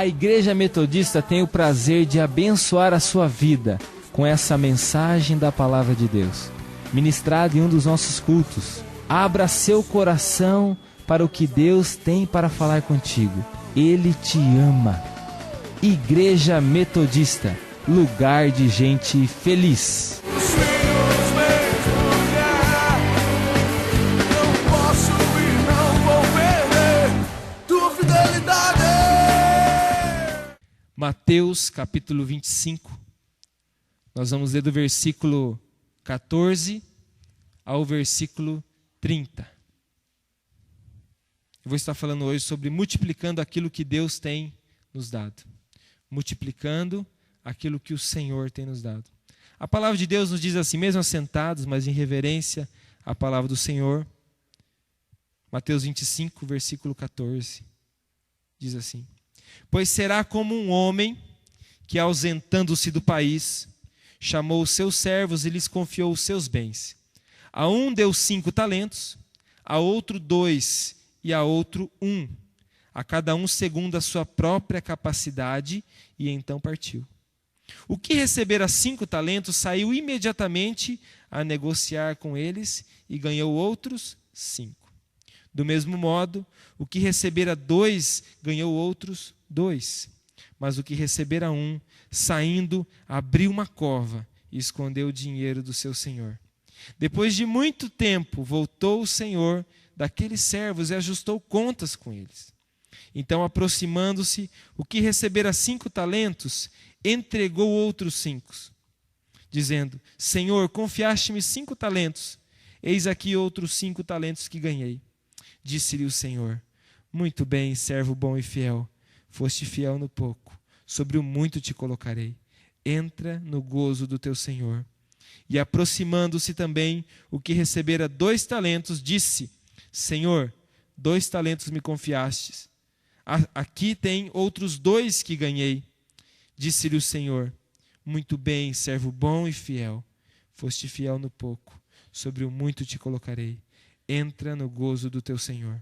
A Igreja Metodista tem o prazer de abençoar a sua vida com essa mensagem da Palavra de Deus, ministrada em um dos nossos cultos. Abra seu coração para o que Deus tem para falar contigo. Ele te ama. Igreja Metodista, lugar de gente feliz. Mateus capítulo 25, nós vamos ler do versículo 14 ao versículo 30. Eu vou estar falando hoje sobre multiplicando aquilo que Deus tem nos dado. Multiplicando aquilo que o Senhor tem nos dado. A palavra de Deus nos diz assim, mesmo assentados, mas em reverência à palavra do Senhor. Mateus 25, versículo 14, diz assim: Pois será como um homem que, ausentando-se do país, chamou os seus servos e lhes confiou os seus bens. A um deu 5 talentos, a outro 2 e a outro 1, a cada um segundo a sua própria capacidade, e então partiu. O que recebera 5 talentos saiu imediatamente a negociar com eles e ganhou outros 5. Do mesmo modo, o que recebera 2 ganhou outros 2. Mas o que recebera 1, saindo, abriu uma cova e escondeu o dinheiro do seu senhor. Depois de muito tempo, voltou o senhor daqueles servos e ajustou contas com eles. Então, aproximando-se, o que recebera 5 talentos, entregou outros 5, dizendo: Senhor, confiaste-me 5 talentos, eis aqui outros 5 talentos que ganhei. Disse-lhe o Senhor: Muito bem, servo bom e fiel, foste fiel no pouco, sobre o muito te colocarei. Entra no gozo do teu Senhor. E aproximando-se também o que recebera 2 talentos, disse: Senhor, 2 talentos me confiastes. Aqui tem outros 2 que ganhei. Disse-lhe o Senhor: Muito bem, servo bom e fiel, foste fiel no pouco, sobre o muito te colocarei. Entra no gozo do teu Senhor.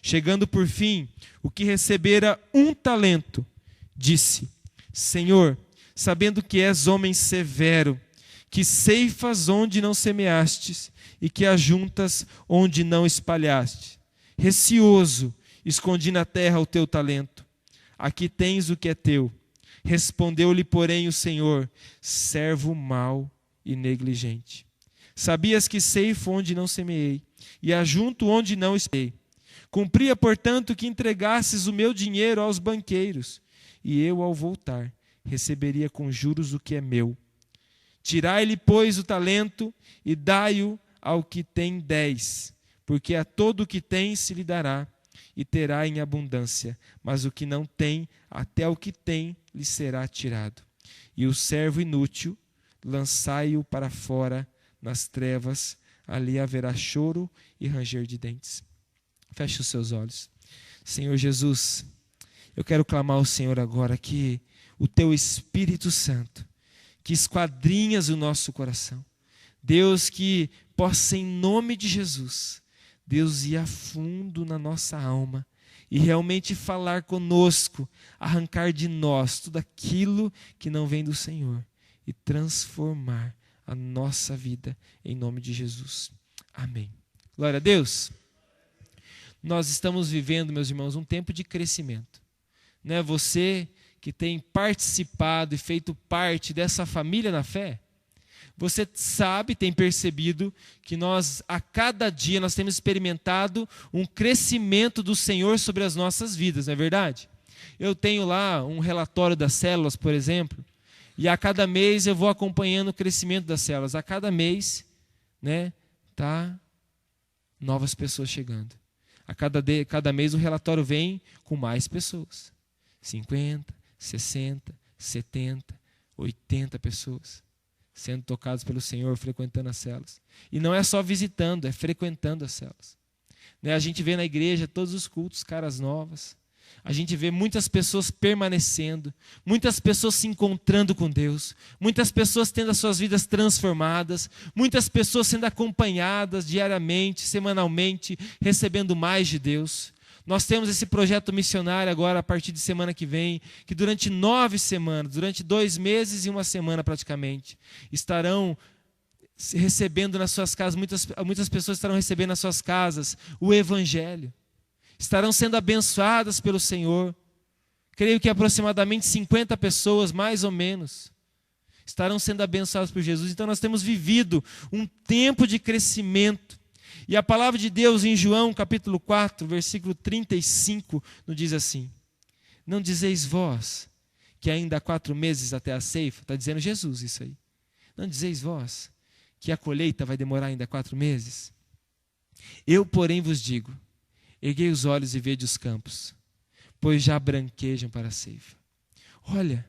Chegando por fim, o que recebera 1 talento, disse: Senhor, sabendo que és homem severo, que ceifas onde não semeastes e que ajuntas onde não espalhaste, receoso, escondi na terra o teu talento. Aqui tens o que é teu. Respondeu-lhe, porém, o Senhor: servo mau e negligente. Sabias que ceifo onde não semeei e ajunto onde não espalhei. Cumpria, portanto, que entregasses o meu dinheiro aos banqueiros, e eu, ao voltar, receberia com juros o que é meu. Tirai-lhe, pois, o talento e dai-o ao que tem 10, porque a todo o que tem se lhe dará, e terá em abundância, mas o que não tem, até o que tem lhe será tirado. E o servo inútil, lançai-o para fora nas trevas, ali haverá choro e ranger de dentes. Feche os seus olhos. Senhor Jesus, eu quero clamar ao Senhor agora que o teu Espírito Santo, que esquadrinhas o nosso coração, Deus, que possa em nome de Jesus, Deus ir a fundo na nossa alma e realmente falar conosco, arrancar de nós tudo aquilo que não vem do Senhor e transformar a nossa vida em nome de Jesus. Amém. Glória a Deus. Nós estamos vivendo, meus irmãos, um tempo de crescimento. Né? Você que tem participado e feito parte dessa família na fé, você sabe, tem percebido que nós, a cada dia, nós temos experimentado um crescimento do Senhor sobre as nossas vidas, não é verdade? Eu tenho lá um relatório das células, por exemplo, e a cada mês eu vou acompanhando o crescimento das células. A cada mês, né, tá novas pessoas chegando. A cada mês o relatório vem com mais pessoas. 50, 60, 70, 80 pessoas sendo tocados pelo Senhor, frequentando as células. E não é só visitando, é frequentando as células. Né? A gente vê na igreja todos os cultos, caras novas. A gente vê muitas pessoas permanecendo, muitas pessoas se encontrando com Deus, muitas pessoas tendo as suas vidas transformadas, muitas pessoas sendo acompanhadas diariamente, semanalmente, recebendo mais de Deus. Nós temos esse projeto missionário agora, a partir de semana que vem, que durante 9 semanas, durante 2 meses e 1 semana praticamente, estarão recebendo nas suas casas, muitas pessoas estarão recebendo nas suas casas o Evangelho. Estarão sendo abençoadas pelo Senhor. Creio que aproximadamente 50 pessoas, mais ou menos, estarão sendo abençoadas por Jesus. Então nós temos vivido um tempo de crescimento. E a palavra de Deus em João capítulo 4, versículo 35, nos diz assim: não dizeis vós que ainda há 4 meses até a ceifa? Está dizendo Jesus isso aí. Não dizeis vós que a colheita vai demorar ainda 4 meses? Eu, porém, vos digo, erguei os olhos e vede os campos, pois já branquejam para a ceifa. Olha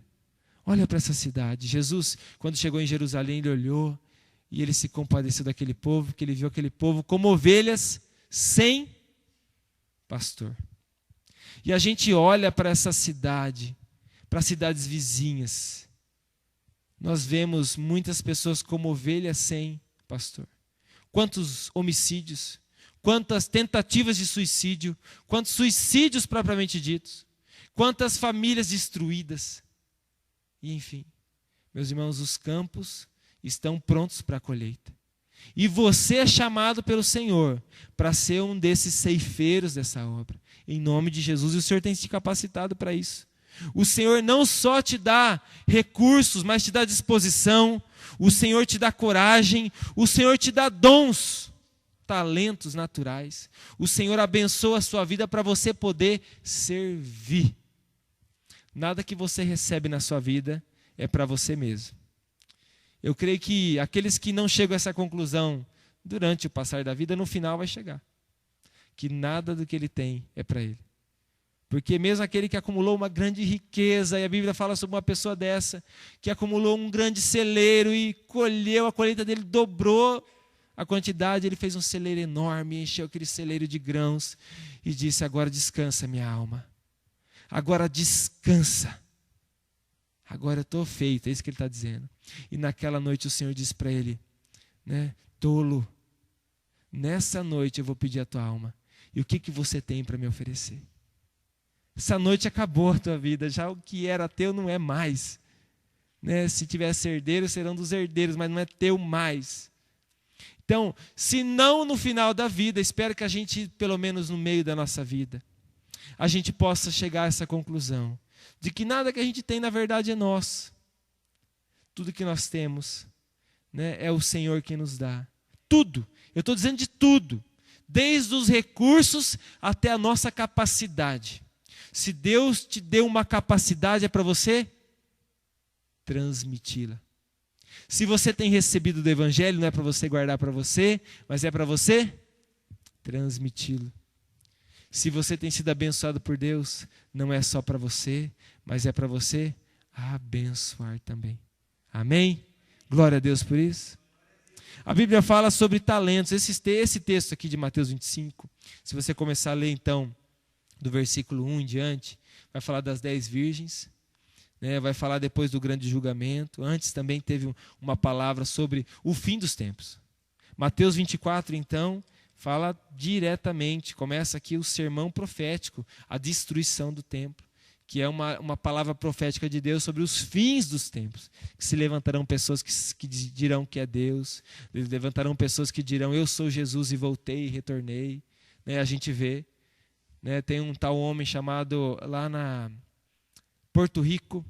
para essa cidade. Jesus, quando chegou em Jerusalém, ele olhou e ele se compadeceu daquele povo, que ele viu aquele povo como ovelhas sem pastor. E a gente olha para essa cidade, para as cidades vizinhas. Nós vemos muitas pessoas como ovelhas sem pastor. Quantos homicídios, quantas tentativas de suicídio, quantos suicídios propriamente ditos, quantas famílias destruídas. E enfim, meus irmãos, os campos estão prontos para a colheita. E você é chamado pelo Senhor para ser um desses ceifeiros dessa obra. Em nome de Jesus, e o Senhor tem te capacitado para isso. O Senhor não só te dá recursos, mas te dá disposição. O Senhor te dá coragem. O Senhor te dá dons, talentos naturais. O Senhor abençoa a sua vida para você poder servir. Nada que você recebe na sua vida é para você mesmo. Eu creio que aqueles que não chegam a essa conclusão durante o passar da vida, no final vai chegar. Que nada do que ele tem é para ele. Porque mesmo aquele que acumulou uma grande riqueza, e a Bíblia fala sobre uma pessoa dessa, que acumulou um grande celeiro e colheu, a colheita dele dobrou a quantidade, ele fez um celeiro enorme, encheu aquele celeiro de grãos e disse: agora descansa minha alma. Agora descansa. Agora eu estou feito, é isso que ele está dizendo. E naquela noite o Senhor disse para ele, tolo, nessa noite eu vou pedir a tua alma. E o que você tem para me oferecer? Essa noite acabou a tua vida, já o que era teu não é mais. Se tivesse herdeiros, serão dos herdeiros, mas não é teu mais. Então, se não no final da vida, espero que a gente, pelo menos no meio da nossa vida, a gente possa chegar a essa conclusão, de que nada que a gente tem na verdade é nosso. Tudo que nós temos, é o Senhor quem nos dá. Tudo, eu estou dizendo de tudo, desde os recursos até a nossa capacidade. Se Deus te deu uma capacidade, é para você transmiti-la. Se você tem recebido do Evangelho, não é para você guardar para você, mas é para você transmiti-lo. Se você tem sido abençoado por Deus, não é só para você, mas é para você abençoar também. Amém? Glória a Deus por isso. A Bíblia fala sobre talentos. Esse texto aqui de Mateus 25, se você começar a ler então, do versículo 1 em diante, vai falar das 10 virgens, vai falar depois do grande julgamento. Antes também teve uma palavra sobre o fim dos tempos. Mateus 24 então, fala diretamente, começa aqui o sermão profético, a destruição do templo, que é uma palavra profética de Deus sobre os fins dos tempos. Que se levantarão pessoas que dirão que é Deus, levantarão pessoas que dirão: eu sou Jesus e voltei e retornei. A gente vê, tem um tal homem chamado lá na Porto Rico,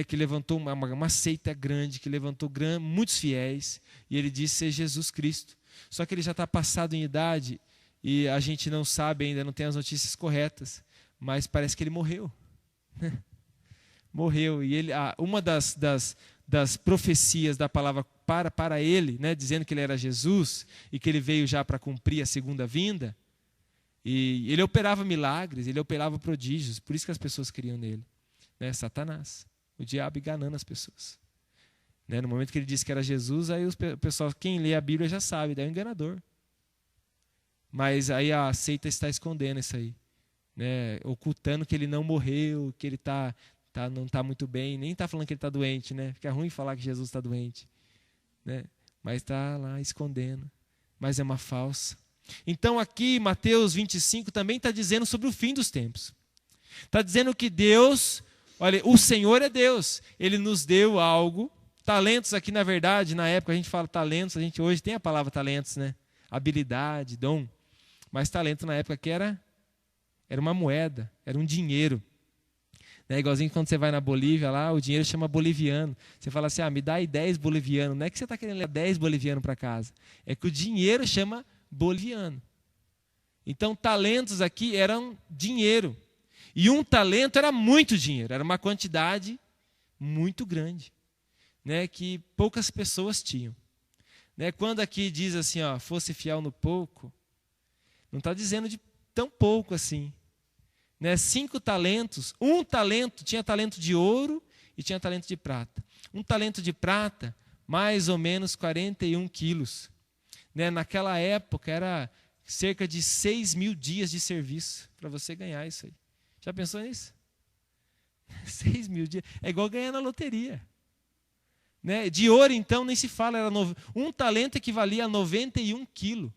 que levantou uma seita grande, que levantou muitos fiéis, e ele disse ser Jesus Cristo. Só que ele já está passado em idade e a gente não sabe ainda, não tem as notícias corretas, mas parece que ele morreu. Morreu. E ele, uma das profecias da palavra para ele, dizendo que ele era Jesus e que ele veio já para cumprir a segunda vinda, e ele operava milagres, ele operava prodígios, por isso que as pessoas criam nele. Satanás, o diabo enganando as pessoas. No momento que ele disse que era Jesus, aí o pessoal, quem lê a Bíblia já sabe, é um enganador. Mas aí a seita está escondendo isso aí, ocultando que ele não morreu, que ele não está muito bem, nem está falando que ele está doente, fica ruim falar que Jesus está doente, mas está lá escondendo. Mas é uma falsa. Então aqui, Mateus 25 também está dizendo sobre o fim dos tempos. Está dizendo que Deus, olha, o Senhor é Deus. Ele nos deu algo. Talentos aqui, na verdade, na época a gente fala talentos, a gente hoje tem a palavra talentos, né? Habilidade, dom. Mas talento na época que era uma moeda, era um dinheiro. Né? Igualzinho quando você vai na Bolívia lá, o dinheiro chama boliviano. Você fala assim, me dá aí 10 bolivianos. Não é que você está querendo levar 10 bolivianos para casa. É que o dinheiro chama boliviano. Então, talentos aqui eram dinheiro. E um talento era muito dinheiro, era uma quantidade muito grande, né, que poucas pessoas tinham. Né, quando aqui diz assim, fosse fiel no pouco, não está dizendo de tão pouco assim. Né, 5 talentos, um talento, tinha talento de ouro e tinha talento de prata. Um talento de prata, mais ou menos 41 quilos. Né, naquela época era cerca de 6.000 dias de serviço para você ganhar isso aí. Já pensou nisso? 6.000 dias. É igual ganhar na loteria. Né? De ouro, então, nem se fala. Um talento equivalia a 91 quilos.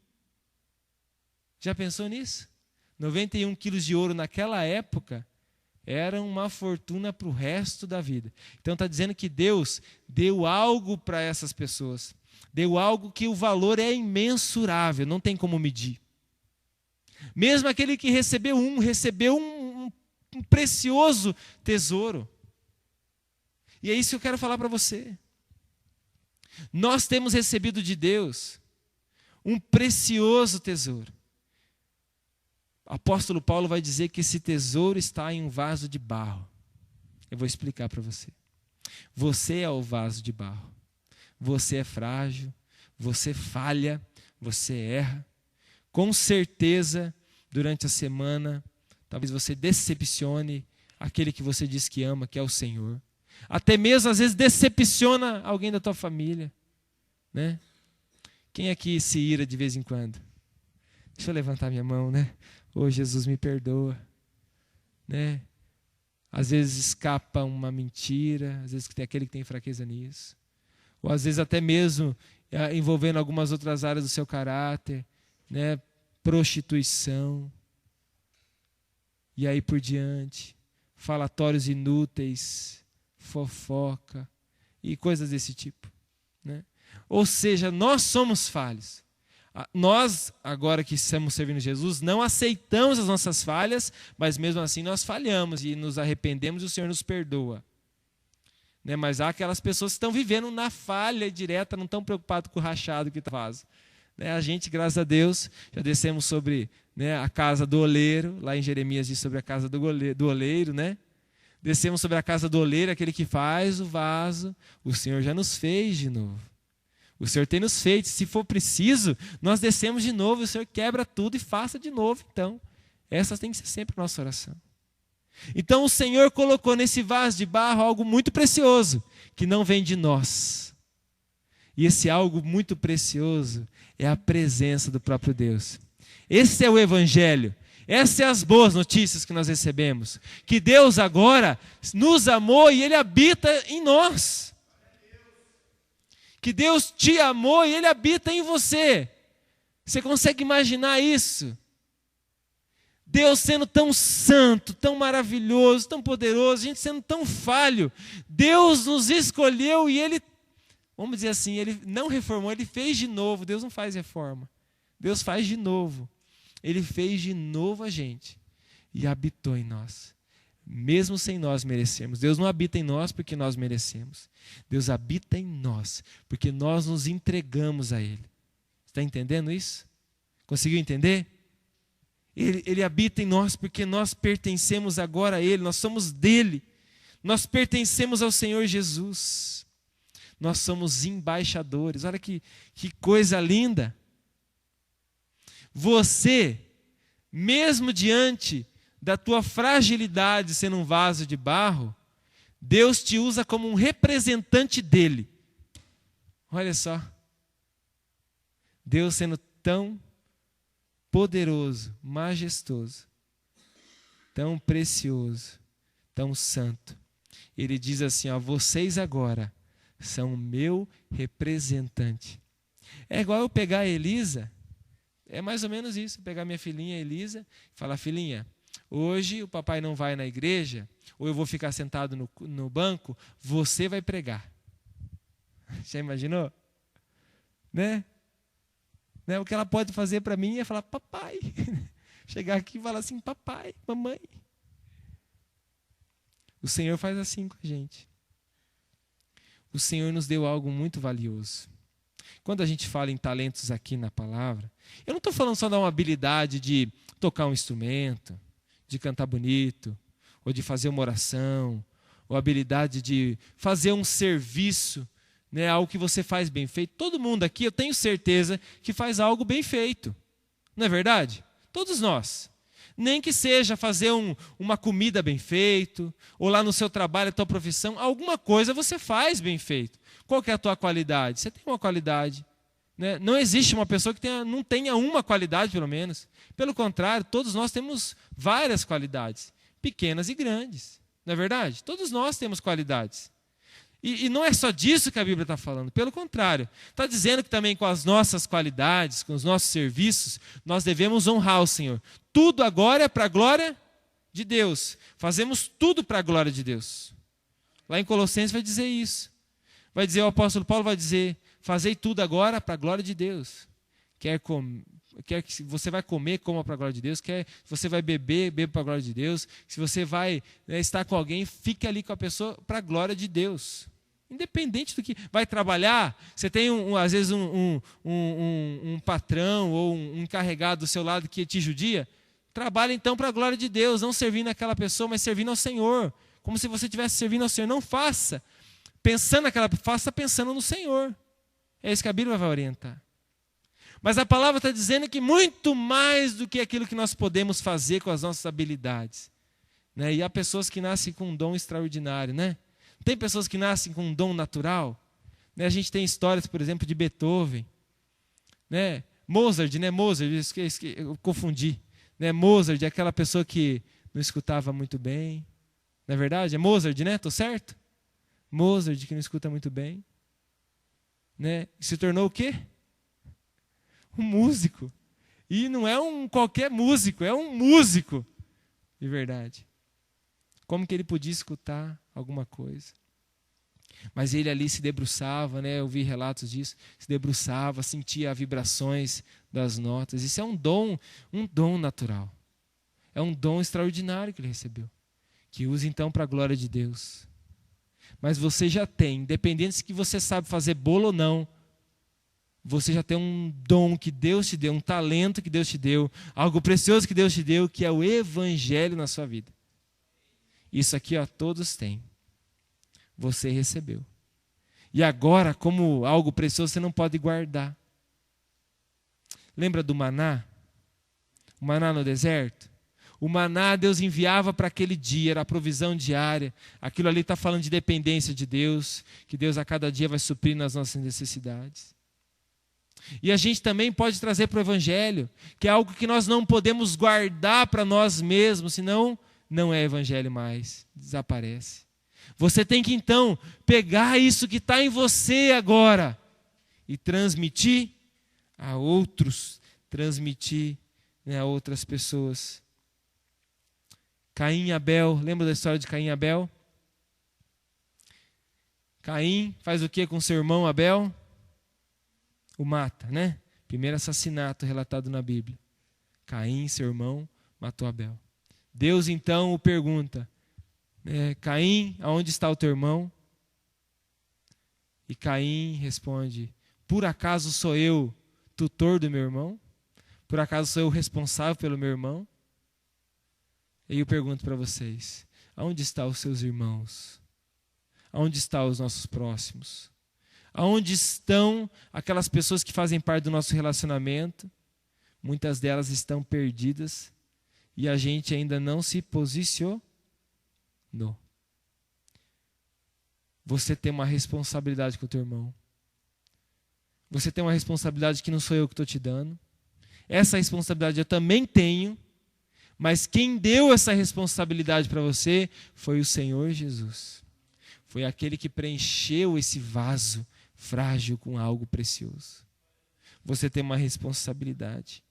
Já pensou nisso? 91 quilos de ouro naquela época era uma fortuna para o resto da vida. Então está dizendo que Deus deu algo para essas pessoas. Deu algo que o valor é imensurável, não tem como medir. Mesmo aquele que recebeu um precioso tesouro. E é isso que eu quero falar para você. Nós temos recebido de Deus um precioso tesouro. O apóstolo Paulo vai dizer que esse tesouro está em um vaso de barro. Eu vou explicar para você. Você é o vaso de barro. Você é frágil, você falha, você erra. Com certeza, durante a semana, talvez você decepcione aquele que você diz que ama, que é o Senhor. Até mesmo, às vezes, decepciona alguém da tua família. Né? Quem aqui se ira de vez em quando? Deixa eu levantar minha mão, né? Jesus, me perdoa. Né? Às vezes escapa uma mentira, às vezes tem aquele que tem fraqueza nisso. Ou às vezes até mesmo envolvendo algumas outras áreas do seu caráter, né? Prostituição, e aí por diante, falatórios inúteis, fofoca e coisas desse tipo. Né? Ou seja, nós somos falhos. Nós, agora que estamos servindo Jesus, não aceitamos as nossas falhas, mas mesmo assim nós falhamos e nos arrependemos e o Senhor nos perdoa. Né? Mas há aquelas pessoas que estão vivendo na falha direta, não estão preocupadas com o rachado que está no vaso. Né? A gente, graças a Deus, já descemos sobre, né, a casa do oleiro, lá em Jeremias diz sobre a casa do oleiro, né? Descemos sobre a casa do oleiro, aquele que faz o vaso, o Senhor já nos fez de novo. O Senhor tem nos feito, se for preciso, nós descemos de novo, o Senhor quebra tudo e faça de novo. Então, essa tem que ser sempre a nossa oração. Então o Senhor colocou nesse vaso de barro algo muito precioso, que não vem de nós. E esse algo muito precioso é a presença do próprio Deus. Esse é o Evangelho. Essas são as boas notícias que nós recebemos. Que Deus agora nos amou e Ele habita em nós. Que Deus te amou e Ele habita em você. Você consegue imaginar isso? Deus sendo tão santo, tão maravilhoso, tão poderoso, a gente sendo tão falho. Deus nos escolheu e Ele, vamos dizer assim, Ele não reformou, Ele fez de novo. Deus não faz reforma. Deus faz de novo. Ele fez de novo a gente e habitou em nós, mesmo sem nós merecermos. Deus não habita em nós porque nós merecemos. Deus habita em nós porque nós nos entregamos a Ele. Está entendendo isso? Conseguiu entender? Ele habita em nós porque nós pertencemos agora a Ele, nós somos dele. Nós pertencemos ao Senhor Jesus. Nós somos embaixadores. Olha que coisa linda. Você, mesmo diante da tua fragilidade sendo um vaso de barro, Deus te usa como um representante dele. Olha só. Deus sendo tão poderoso, majestoso, tão precioso, tão santo. Ele diz assim, vocês agora são o meu representante. É igual eu pegar a Elisa, É mais ou menos isso. Pegar minha filhinha Elisa e falar: filhinha, hoje o papai não vai na igreja, ou eu vou ficar sentado no banco, você vai pregar. Já imaginou? Né? O que ela pode fazer para mim é falar: papai. Chegar aqui e falar assim: papai, mamãe. O Senhor faz assim com a gente. O Senhor nos deu algo muito valioso. Quando a gente fala em talentos aqui na palavra, eu não estou falando só de uma habilidade de tocar um instrumento, de cantar bonito, ou de fazer uma oração, ou habilidade de fazer um serviço, né, algo que você faz bem feito. Todo mundo aqui, eu tenho certeza, que faz algo bem feito. Não é verdade? Todos nós. Nem que seja fazer uma comida bem feito, ou lá no seu trabalho, a tua profissão, alguma coisa você faz bem feito. Qual que é a tua qualidade? Você tem uma qualidade. Né? Não existe uma pessoa que não tenha uma qualidade, pelo menos. Pelo contrário, todos nós temos várias qualidades, pequenas e grandes. Não é verdade? Todos nós temos qualidades. E não é só disso que a Bíblia está falando. Pelo contrário, está dizendo que também com as nossas qualidades, com os nossos serviços, nós devemos honrar o Senhor. Tudo agora é para a glória de Deus. Fazemos tudo para a glória de Deus. Lá em Colossenses vai dizer isso. Vai dizer, o apóstolo Paulo vai dizer: fazei tudo agora para a glória de Deus. Quer que você vai comer, coma para a glória de Deus. Se você vai beber, beba para a glória de Deus. Se você vai estar com alguém, fique ali com a pessoa para a glória de Deus. Independente do que vai trabalhar, você tem às vezes um patrão ou um encarregado do seu lado que te judia, trabalhe então para a glória de Deus, não servindo aquela pessoa, mas servindo ao Senhor, como se você estivesse servindo ao Senhor. Não faça faça pensando no Senhor. É isso que a Bíblia vai orientar. Mas a palavra está dizendo que muito mais do que aquilo que nós podemos fazer com as nossas habilidades. Né? E há pessoas que nascem com um dom extraordinário, né? Tem pessoas que nascem com um dom natural. Né? A gente tem histórias, por exemplo, de Beethoven. Né? Mozart, eu confundi. Né? Mozart é aquela pessoa que não escutava muito bem. Não é verdade? É Mozart, né? Estou certo? Mozart, que não escuta muito bem. Né? Se tornou o quê? Um músico. E não é um qualquer músico, é um músico de verdade. Como que ele podia escutar alguma coisa? Mas ele ali se debruçava, né? Eu vi relatos disso, se debruçava, sentia as vibrações das notas. Isso é um dom natural. É um dom extraordinário que ele recebeu, que usa então para a glória de Deus. Mas você já tem, independente se que você sabe fazer bolo ou não, você já tem um dom que Deus te deu, um talento que Deus te deu, algo precioso que Deus te deu, que é o Evangelho na sua vida. Isso aqui, todos têm. Você recebeu. E agora, como algo precioso, você não pode guardar. Lembra do maná? O maná no deserto? O maná Deus enviava para aquele dia, era a provisão diária. Aquilo ali está falando de dependência de Deus, que Deus a cada dia vai suprir nas nossas necessidades. E a gente também pode trazer para o Evangelho, que é algo que nós não podemos guardar para nós mesmos, senão não é Evangelho mais, desaparece. Você tem que então pegar isso que está em você agora e transmitir a outros, transmitir, né, a outras pessoas. Caim e Abel, lembra da história de Caim e Abel? Caim faz o que com seu irmão Abel? O mata, né? Primeiro assassinato relatado na Bíblia. Caim, seu irmão, matou Abel. Deus então o pergunta: Caim, aonde está o teu irmão? E Caim responde: por acaso sou eu tutor do meu irmão? Por acaso sou eu responsável pelo meu irmão? E eu pergunto para vocês: aonde estão os seus irmãos? Aonde estão os nossos próximos? Aonde estão aquelas pessoas que fazem parte do nosso relacionamento? Muitas delas estão perdidas e a gente ainda não se posicionou. Você tem uma responsabilidade com o teu irmão. Você tem uma responsabilidade que não sou eu que estou te dando. Essa responsabilidade eu também tenho, mas quem deu essa responsabilidade para você foi o Senhor Jesus. Foi aquele que preencheu esse vaso frágil com algo precioso. Você tem uma responsabilidade.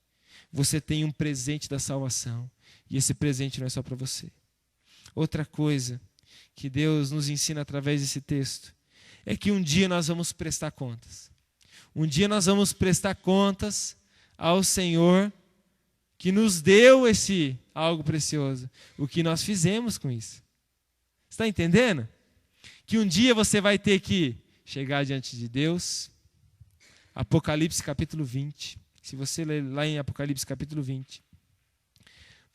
você tem um presente da salvação. E esse presente não é só para você. Outra coisa que Deus nos ensina através desse texto é que um dia nós vamos prestar contas. Um dia nós vamos prestar contas ao Senhor que nos deu esse algo precioso. O que nós fizemos com isso. Está entendendo? Que um dia você vai ter que chegar diante de Deus. Apocalipse capítulo 20. Se você ler lá em Apocalipse capítulo 20,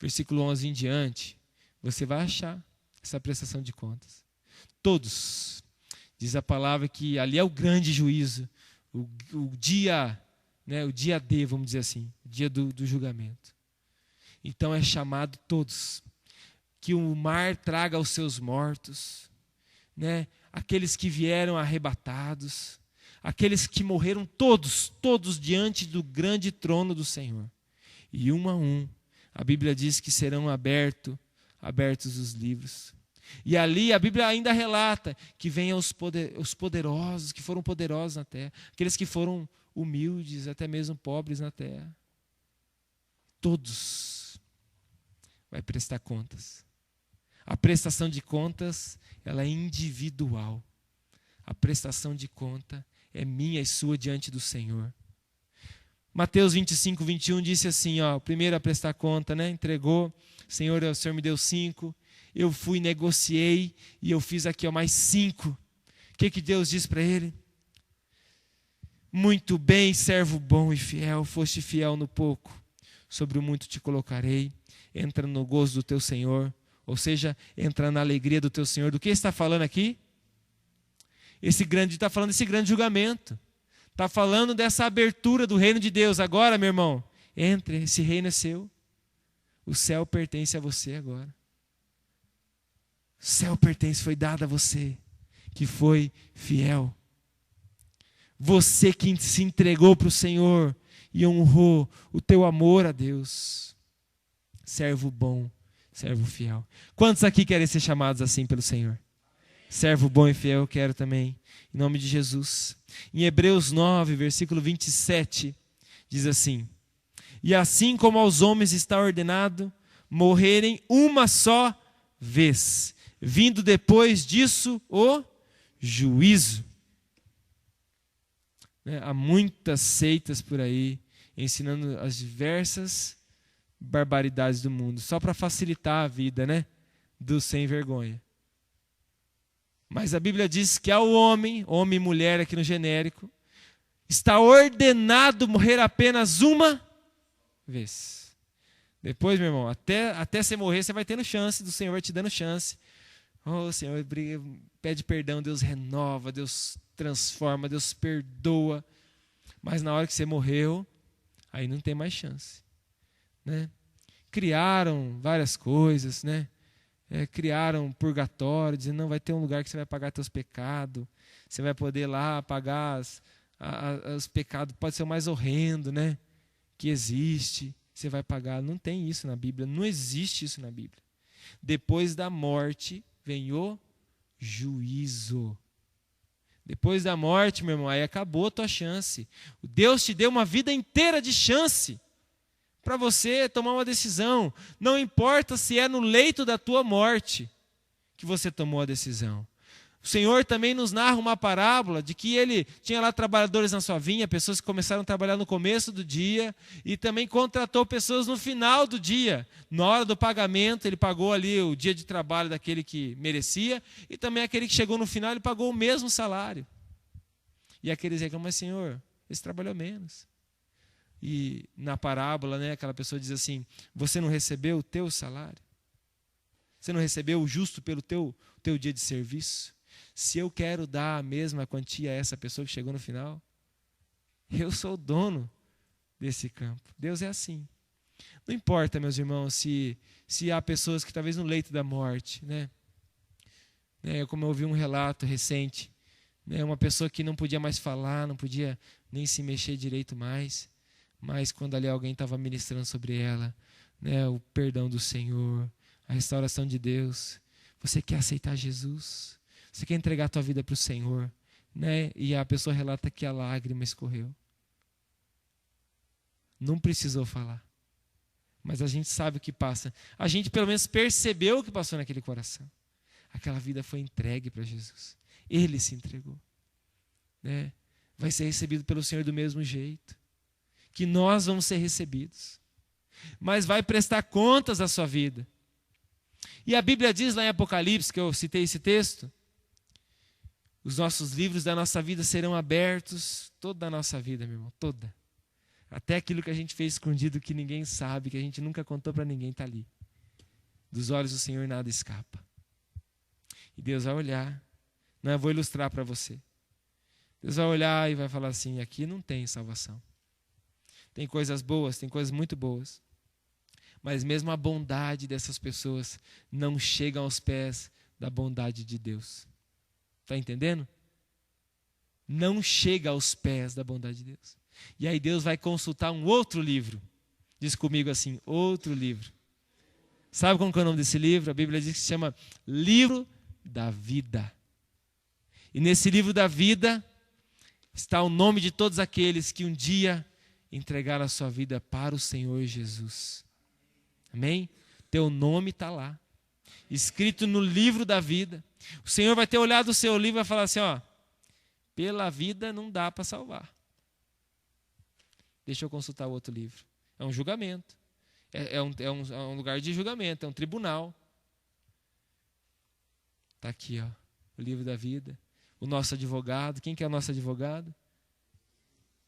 versículo 11 em diante, você vai achar essa prestação de contas. Todos. Diz a palavra que ali é o grande juízo. O dia, né, o dia D, vamos dizer assim. O dia do julgamento. Então é chamado todos. Que o mar traga os seus mortos. Né? Aqueles que vieram arrebatados. Aqueles que morreram todos diante do grande trono do Senhor. E um a um, a Bíblia diz que serão abertos os livros. E ali a Bíblia ainda relata que venham os poderosos, que foram poderosos na terra. Aqueles que foram humildes, até mesmo pobres na terra. Todos vai prestar contas. A prestação de contas, ela é individual. A prestação de conta é minha e sua diante do Senhor. Mateus 25, 21 disse assim, ó, o primeiro a prestar conta, né? Entregou, Senhor, o Senhor me deu 5, eu fui, negociei e eu fiz aqui ó, mais 5. O que Deus diz para ele? Muito bem, servo bom e fiel, foste fiel no pouco, sobre o muito te colocarei, entra no gozo do teu Senhor, ou seja, entra na alegria do teu Senhor. Do que está falando aqui? Está falando desse grande julgamento. Está falando dessa abertura do reino de Deus. Agora, meu irmão, entre, esse reino é seu. O céu pertence a você agora. O céu foi dado a você, que foi fiel. Você que se entregou para o Senhor e honrou o teu amor a Deus. Servo bom, servo fiel. Quantos aqui querem ser chamados assim pelo Senhor? Servo bom e fiel, eu quero também, em nome de Jesus. Em Hebreus 9, versículo 27, diz assim: e assim como aos homens está ordenado morrerem uma só vez, vindo depois disso o juízo. Há muitas seitas por aí, ensinando as diversas barbaridades do mundo, só para facilitar a vida, né, do sem vergonha. Mas a Bíblia diz que ao homem e mulher aqui no genérico, está ordenado morrer apenas uma vez. Depois, meu irmão, até você morrer, você vai tendo chance, do Senhor vai te dando chance. Oh, Senhor, pede perdão, Deus renova, Deus transforma, Deus perdoa. Mas na hora que você morreu, aí não tem mais chance. Né? Criaram várias coisas, né? Criaram um purgatório, dizendo, não, vai ter um lugar que você vai pagar teus pecados, você vai poder lá pagar os pecados, pode ser o mais horrendo, né, que existe, você vai pagar. Não tem isso na Bíblia, não existe isso na Bíblia. Depois da morte vem o juízo. Depois da morte, meu irmão, aí acabou a tua chance. Deus te deu uma vida inteira de chance para você tomar uma decisão. Não importa se é no leito da tua morte que você tomou a decisão. O Senhor também nos narra uma parábola de que ele tinha lá trabalhadores na sua vinha, pessoas que começaram a trabalhar no começo do dia, e também contratou pessoas no final do dia. Na hora do pagamento, ele pagou ali o dia de trabalho daquele que merecia, e também aquele que chegou no final, ele pagou o mesmo salário. E aqueles reclamam, mas Senhor, esse trabalhou menos. E na parábola, né, aquela pessoa diz assim, você não recebeu o teu salário? Você não recebeu o justo pelo teu dia de serviço? Se eu quero dar a mesma quantia a essa pessoa que chegou no final, eu sou o dono desse campo. Deus é assim. Não importa, meus irmãos, se há pessoas que talvez no leito da morte, né? Como eu ouvi um relato recente, né, uma pessoa que não podia mais falar, não podia nem se mexer direito mais, mas quando ali alguém estava ministrando sobre ela, né, o perdão do Senhor, a restauração de Deus. Você quer aceitar Jesus? Você quer entregar a tua vida para o Senhor? Né? E a pessoa relata que a lágrima escorreu. Não precisou falar. mas a gente sabe o que passa. A gente pelo menos percebeu o que passou naquele coração. Aquela vida foi entregue para Jesus. Ele se entregou. Né? Vai ser recebido pelo Senhor do mesmo jeito que nós vamos ser recebidos. Mas vai prestar contas da sua vida. E a Bíblia diz lá em Apocalipse, que eu citei esse texto, os nossos livros da nossa vida serão abertos, toda a nossa vida, meu irmão, toda. Até aquilo que a gente fez escondido, que ninguém sabe, que a gente nunca contou para ninguém, está ali. Dos olhos do Senhor nada escapa. E Deus vai olhar, não, eu vou ilustrar para você. Deus vai olhar e vai falar assim, aqui não tem salvação. Tem coisas boas, tem coisas muito boas. Mas mesmo a bondade dessas pessoas não chega aos pés da bondade de Deus. Está entendendo? Não chega aos pés da bondade de Deus. E aí Deus vai consultar um outro livro. Diz comigo assim, outro livro. Sabe como que é o nome desse livro? A Bíblia diz que se chama Livro da Vida. E nesse livro da vida está o nome de todos aqueles que um dia entregaram a sua vida para o Senhor Jesus. Amém? Teu nome está lá, escrito no livro da vida. O Senhor vai ter olhado o seu livro e vai falar assim, ó, pela vida não dá para salvar. Deixa eu consultar o outro livro. É um julgamento. É um lugar de julgamento, é um tribunal. Está aqui, ó, o livro da vida. O nosso advogado. Quem que é o nosso advogado?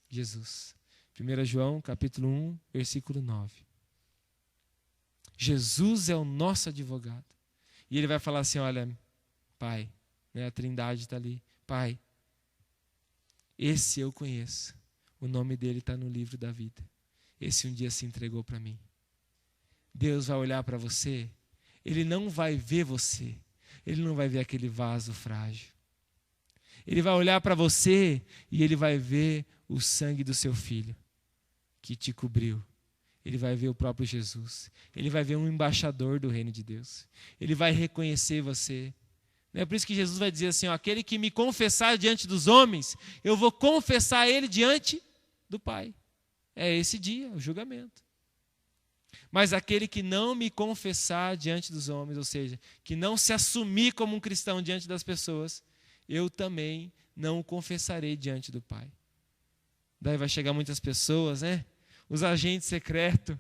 Jesus. 1 João, capítulo 1, versículo 9. Jesus é o nosso advogado. E ele vai falar assim, olha, Pai, né, a Trindade está ali. Pai, esse eu conheço. O nome dele está no livro da vida. Esse um dia se entregou para mim. Deus vai olhar para você, ele não vai ver você. Ele não vai ver aquele vaso frágil. Ele vai olhar para você e ele vai ver o sangue do seu filho que te cobriu. Ele vai ver o próprio Jesus. Ele vai ver um embaixador do reino de Deus. Ele vai reconhecer você. É por isso que Jesus vai dizer assim, ó, aquele que me confessar diante dos homens, eu vou confessar ele diante do Pai. É esse dia, o julgamento. Mas aquele que não me confessar diante dos homens, ou seja, que não se assumir como um cristão diante das pessoas, eu também não o confessarei diante do Pai. Daí vai chegar muitas pessoas, né? Os agentes secretos,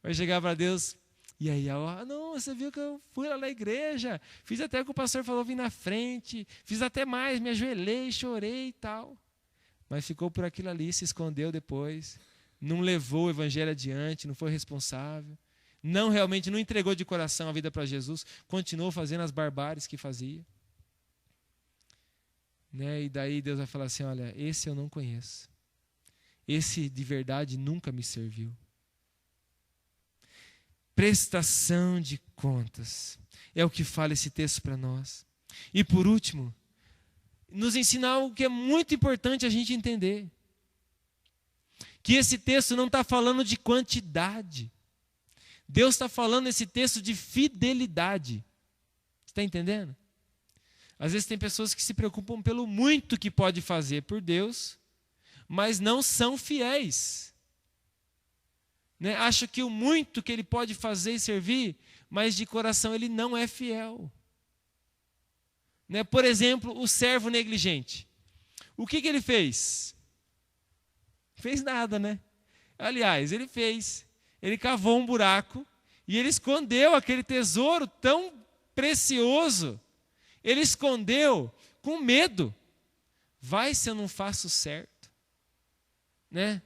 vai chegar para Deus, e aí, não, você viu que eu fui lá na igreja, fiz até o que o pastor falou, vim na frente, fiz até mais, me ajoelhei, chorei e tal. Mas ficou por aquilo ali, se escondeu depois, não levou o evangelho adiante, não foi responsável, realmente não entregou de coração a vida para Jesus, continuou fazendo as barbáries que fazia. Né? E daí Deus vai falar assim, olha, esse eu não conheço. Esse de verdade nunca me serviu. Prestação de contas é o que fala esse texto para nós. E por último, nos ensina algo que é muito importante a gente entender. Que esse texto não está falando de quantidade. Deus está falando nesse texto de fidelidade. Você está entendendo? Às vezes tem pessoas que se preocupam pelo muito que pode fazer por Deus, mas não são fiéis. Né? Acha que o muito que ele pode fazer e servir, mas de coração ele não é fiel. Né? Por exemplo, o servo negligente. O que ele fez? Fez nada, né? Aliás, ele cavou um buraco e ele escondeu aquele tesouro tão precioso. Ele escondeu com medo. Vai se eu não faço certo. Né?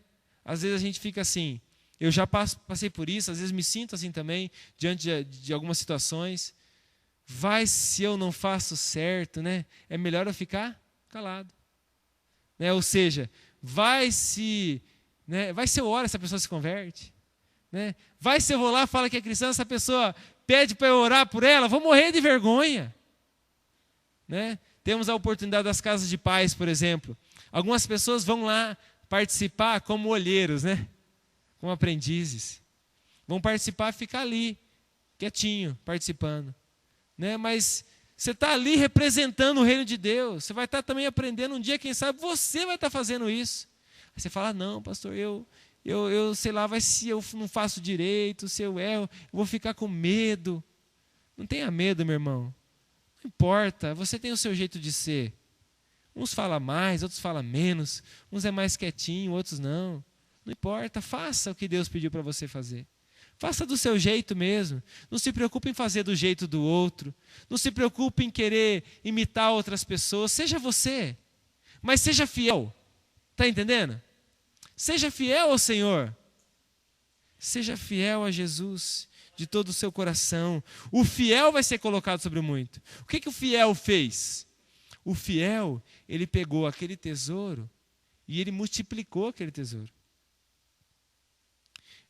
Às vezes a gente fica assim, eu já passei por isso, às vezes me sinto assim também, diante de algumas situações. Vai se eu não faço certo, né? É melhor eu ficar calado. Né? Ou seja, vai se eu oro, essa pessoa se converte. Né? Vai se eu vou lá e falo que é cristã, essa pessoa pede para eu orar por ela, vou morrer de vergonha. Né? Temos a oportunidade das casas de paz, por exemplo. Algumas pessoas vão lá participar como olheiros, né? Como aprendizes. Vão participar, ficar ali, quietinho, participando. Né? Mas você está ali representando o reino de Deus. Você vai estar também aprendendo um dia, quem sabe, você vai estar fazendo isso. Aí você fala, não, pastor, eu eu sei lá, se eu não faço direito, se eu erro, eu vou ficar com medo. Não tenha medo, meu irmão. Não importa, você tem o seu jeito de ser. Uns falam mais, outros falam menos. Uns é mais quietinho, outros não. Não importa, faça o que Deus pediu para você fazer. Faça do seu jeito mesmo. Não se preocupe em fazer do jeito do outro. Não se preocupe em querer imitar outras pessoas. Seja você, mas seja fiel. Está entendendo? Seja fiel ao Senhor. Seja fiel a Jesus de todo o seu coração. O fiel vai ser colocado sobre o muito. O que o fiel fez? O fiel, ele pegou aquele tesouro e ele multiplicou aquele tesouro.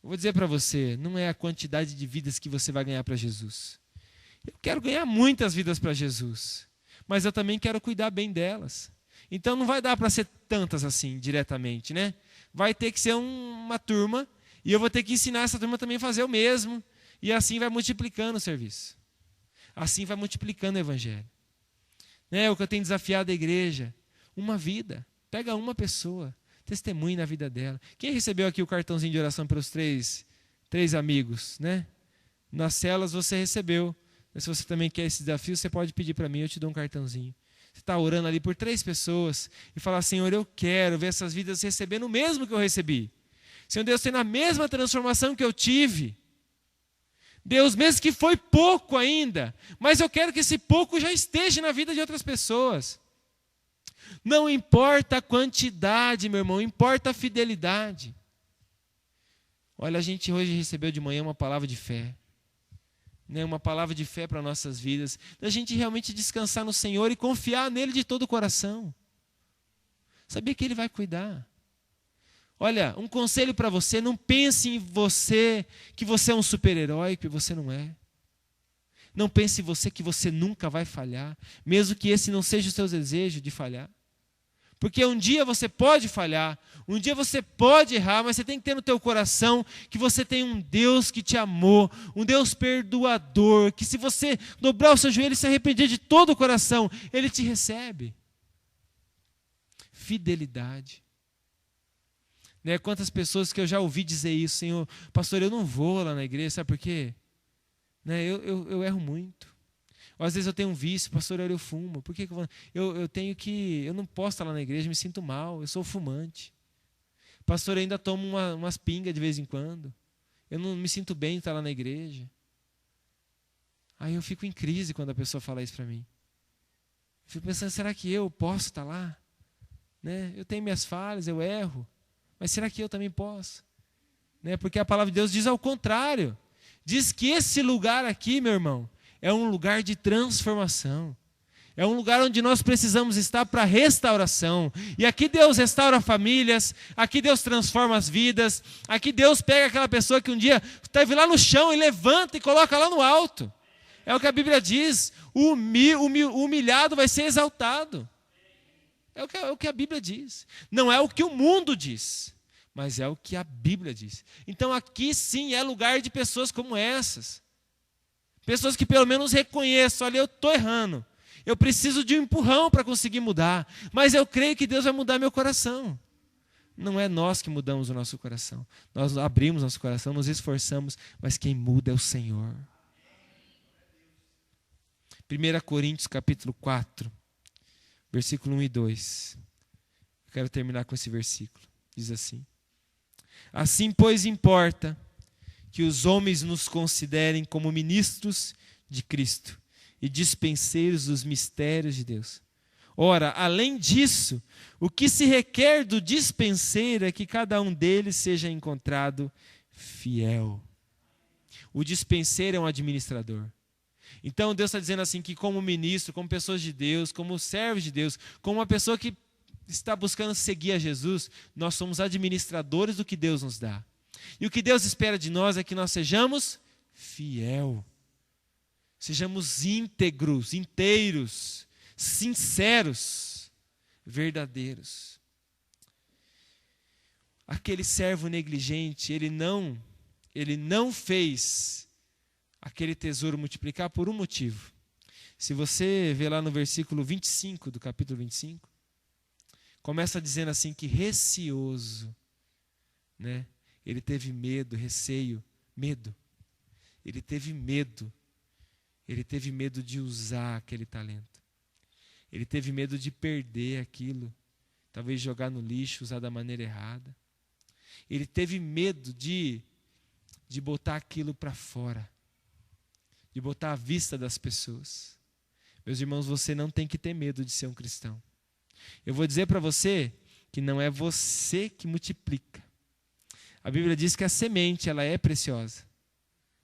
Eu vou dizer para você, não é a quantidade de vidas que você vai ganhar para Jesus. Eu quero ganhar muitas vidas para Jesus, mas eu também quero cuidar bem delas. Então não vai dar para ser tantas assim, diretamente, né? Vai ter que ser uma turma, e eu vou ter que ensinar essa turma também a fazer o mesmo, e assim vai multiplicando o serviço. Assim vai multiplicando o evangelho. É o que eu tenho desafiado a igreja. Uma vida, pega uma pessoa, testemunhe na vida dela. Quem recebeu aqui o cartãozinho de oração para os três amigos, né? Nas celas você recebeu. Mas se você também quer esse desafio, você pode pedir para mim, eu te dou um cartãozinho. Você está orando ali por 3 pessoas e falar, Senhor, eu quero ver essas vidas recebendo o mesmo que eu recebi. Senhor Deus, tendo a mesma transformação que eu tive. Deus, mesmo que foi pouco ainda, mas eu quero que esse pouco já esteja na vida de outras pessoas. Não importa a quantidade, meu irmão, importa a fidelidade. Olha, a gente hoje recebeu de manhã uma palavra de fé. Né? Uma palavra de fé para nossas vidas. Da gente realmente descansar no Senhor e confiar nele de todo o coração. Sabia que ele vai cuidar. Olha, um conselho para você, não pense em você, que você é um super-herói, que você não é. Não pense em você que você nunca vai falhar, mesmo que esse não seja o seu desejo de falhar. Porque um dia você pode falhar, um dia você pode errar, mas você tem que ter no teu coração que você tem um Deus que te amou, um Deus perdoador, que se você dobrar o seu joelho e se arrepender de todo o coração, Ele te recebe. Fidelidade. Né? Quantas pessoas que eu já ouvi dizer isso, Senhor, pastor, eu não vou lá na igreja, sabe por quê? Né? Eu erro muito. Ou às vezes eu tenho um vício, pastor, eu fumo. Por que eu tenho que... Eu não posso estar lá na igreja, me sinto mal, eu sou fumante. Pastor, eu ainda tomo umas pingas de vez em quando. Eu não me sinto bem de estar lá na igreja. Aí eu fico em crise quando a pessoa fala isso para mim. Eu fico pensando, será que eu posso estar lá? Né? Eu tenho minhas falhas, eu erro. Mas será que eu também posso? Né? Porque a palavra de Deus diz ao contrário. Diz que esse lugar aqui, meu irmão, é um lugar de transformação. É um lugar onde nós precisamos estar para restauração. E aqui Deus restaura famílias, aqui Deus transforma as vidas, aqui Deus pega aquela pessoa que um dia esteve lá no chão e levanta e coloca lá no alto. É o que a Bíblia diz, o humilhado vai ser exaltado. É o que a Bíblia diz. Não é o que o mundo diz, mas é o que a Bíblia diz. Então aqui sim é lugar de pessoas como essas. Pessoas que pelo menos reconheçam, olha, eu estou errando. Eu preciso de um empurrão para conseguir mudar. Mas eu creio que Deus vai mudar meu coração. Não é nós que mudamos o nosso coração. Nós abrimos nosso coração, nos esforçamos, mas quem muda é o Senhor. 1 Coríntios capítulo 4, versículo 1 e 2. Eu quero terminar com esse versículo. Diz assim: assim, pois, importa que os homens nos considerem como ministros de Cristo e dispenseiros dos mistérios de Deus. Ora, além disso, o que se requer do dispenseiro é que cada um deles seja encontrado fiel. O dispenseiro é um administrador. Então Deus está dizendo assim que como ministro, como pessoas de Deus, como servos de Deus, como uma pessoa que está buscando seguir a Jesus, nós somos administradores do que Deus nos dá. E o que Deus espera de nós é que nós sejamos fiel, sejamos íntegros, inteiros, sinceros, verdadeiros. Aquele servo negligente, ele não fez aquele tesouro multiplicar por um motivo. Se você vê lá no versículo 25 do capítulo 25, começa dizendo assim que receoso, né? ele teve medo, receio, medo. Ele teve medo. Ele teve medo de usar aquele talento. Ele teve medo de perder aquilo, talvez jogar no lixo, usar da maneira errada. Ele teve medo de botar aquilo para fora, de botar à vista das pessoas. Meus irmãos, você não tem que ter medo de ser um cristão. Eu vou dizer para você que não é você que multiplica. A Bíblia diz que a semente, ela é preciosa.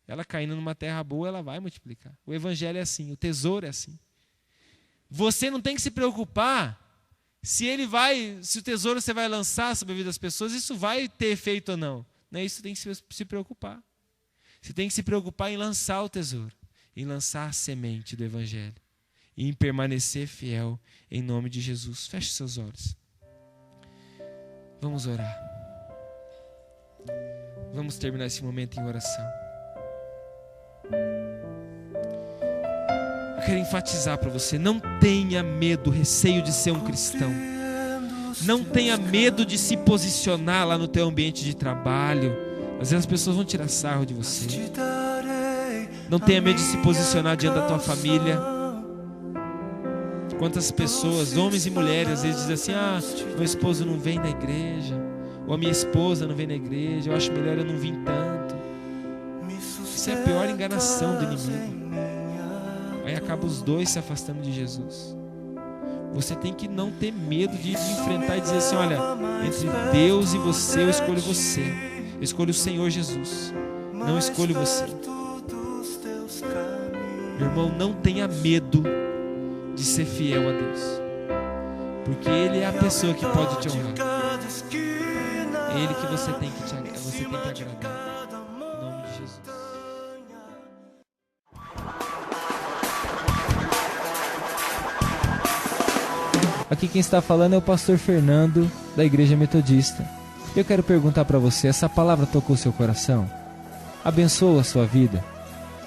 Ela caindo numa terra boa, ela vai multiplicar. O evangelho é assim, o tesouro é assim. Você não tem que se preocupar se o tesouro você vai lançar sobre a vida das pessoas, isso vai ter efeito ou não. Não é isso que você tem que se preocupar. Você tem que se preocupar em lançar o tesouro, em lançar a semente do evangelho e em permanecer fiel em nome de Jesus. Feche seus olhos. Vamos orar. Vamos terminar esse momento em oração. Eu quero enfatizar para você, não tenha medo, receio de ser um cristão. Não tenha medo de se posicionar lá no teu ambiente de trabalho. Às vezes as pessoas vão tirar sarro de você. Não tenha medo de se posicionar diante da tua família. Quantas pessoas, homens e mulheres, às vezes dizem assim: meu esposo não vem na igreja, ou a minha esposa não vem na igreja, eu acho melhor eu não vir tanto. Isso é a pior enganação do inimigo. Aí acaba os dois se afastando de Jesus. Você tem que não ter medo de enfrentar e dizer assim: olha, entre Deus e você, eu escolho você. Eu escolho o Senhor Jesus. Não escolho você. Meu irmão, não tenha medo de ser fiel a Deus, porque Ele é a pessoa que pode te honrar. É Ele que você tem que agradar. Em nome de Jesus. Aqui quem está falando é o pastor Fernando, da Igreja Metodista. Eu quero perguntar para você, essa palavra tocou seu coração? Abençoou a sua vida?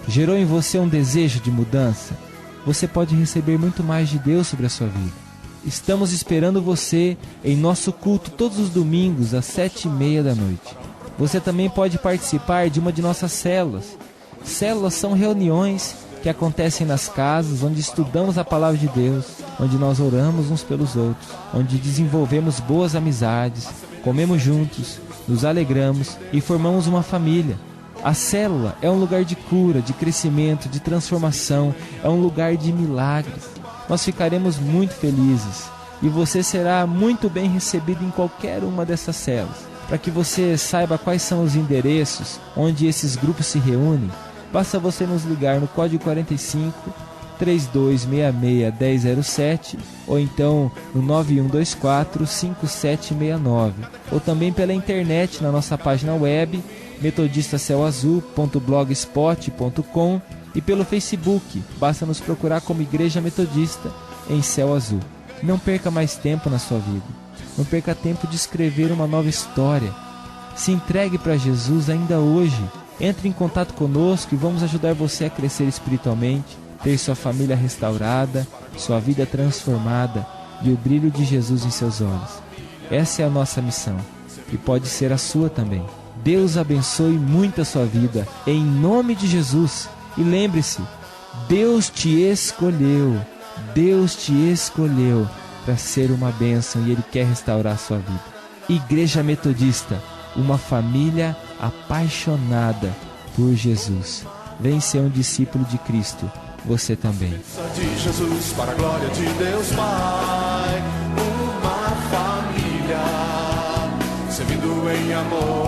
Gerou em você um desejo de mudança? Você pode receber muito mais de Deus sobre a sua vida. Estamos esperando você em nosso culto todos os domingos às 7:30 p.m. Você também pode participar de uma de nossas células. Células são reuniões que acontecem nas casas, onde estudamos a palavra de Deus, onde nós oramos uns pelos outros, onde desenvolvemos boas amizades, comemos juntos, nos alegramos e formamos uma família. A célula é um lugar de cura, de crescimento, de transformação, é um lugar de milagres. Nós ficaremos muito felizes e você será muito bem recebido em qualquer uma dessas células. Para que você saiba quais são os endereços onde esses grupos se reúnem, basta você nos ligar no código 45 3266 1007 ou então no 9124 5769, ou também pela internet na nossa página web metodistacelazul.blogspot.com e pelo Facebook, basta nos procurar como Igreja Metodista em Céu Azul. Não perca mais tempo na sua vida, não perca tempo de escrever uma nova história. Se entregue para Jesus ainda hoje, entre em contato conosco e vamos ajudar você a crescer espiritualmente, ter sua família restaurada, sua vida transformada e o brilho de Jesus em seus olhos. Essa é a nossa missão e pode ser a sua também. Deus abençoe muito a sua vida, em nome de Jesus. E lembre-se, Deus te escolheu para ser uma bênção e Ele quer restaurar a sua vida. Igreja Metodista, uma família apaixonada por Jesus. Vem ser um discípulo de Cristo, você também. De Jesus, para a glória de Deus Pai, uma família, servindo em amor.